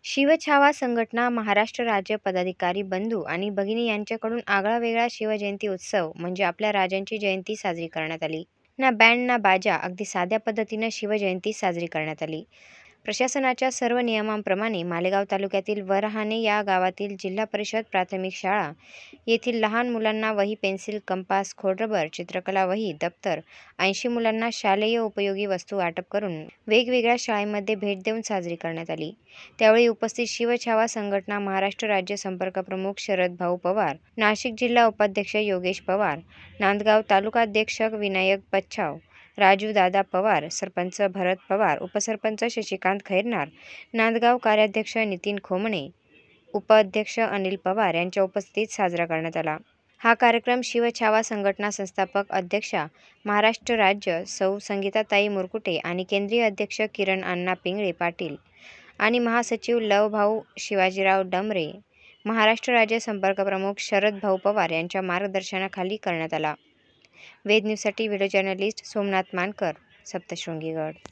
शिवछावा संघटना महाराष्ट्र राज्य पदाधिकारी बंधू आणि भगिनी यांच्याकडून आगळावेगळा शिवजयंती उत्सव म्हणजे आपल्या राजांची जयंती साजरी करण्यात आली. ना बँड ना बाजा, अगदी साध्या पद्धतीनं शिवजयंती साजरी करण्यात आली. प्रशासनाच्या सर्व नियमांप्रमाणे मालेगाव तालुक्यातील वरहाणे या गावातील जिल्हा परिषद प्राथमिक शाळा येथील लहान मुलांना वही, पेन्सिल, कंपास, खोडरबर, चित्रकला वही, दप्तर, 80 मुलांना शालेय उपयोगी वस्तू वाटप करून वेगवेगळ्या शाळेमध्ये भेट देऊन साजरी करण्यात आली. त्यावेळी उपस्थित शिवछावा संघटना महाराष्ट्र राज्य संपर्क प्रमुख शरद भाऊ पवार, नाशिक जिल्हा उपाध्यक्ष योगेश पवार, नांदगाव तालुकाध्यक्ष विनायक पच्छाव, राजू दादा पवार, सरपंच भरत पवार, उपसरपंच शशिकांत खैरनार, नांदगाव कार्याध्यक्ष नितीन खोमणे, उपाध्यक्ष अनिल पवार यांच्या उपस्थितीत साजरा करण्यात आला. हा कार्यक्रम शिवछावा संघटना संस्थापक अध्यक्षा महाराष्ट्र राज्य सौ संगीताताई मुरकुटे आणि केंद्रीय अध्यक्ष किरण अण्णा पिंगळे पाटील आणि महासचिव लवभाऊ शिवाजीराव डमरे, महाराष्ट्र राज्य संपर्क प्रमुख शरद भाऊ पवार यांच्या मार्गदर्शनाखाली करण्यात आला. वेद न्यूजसाठी व्हिडिओ जर्नलिस्ट सोमनाथ मानकर, सप्तशृंगी गड.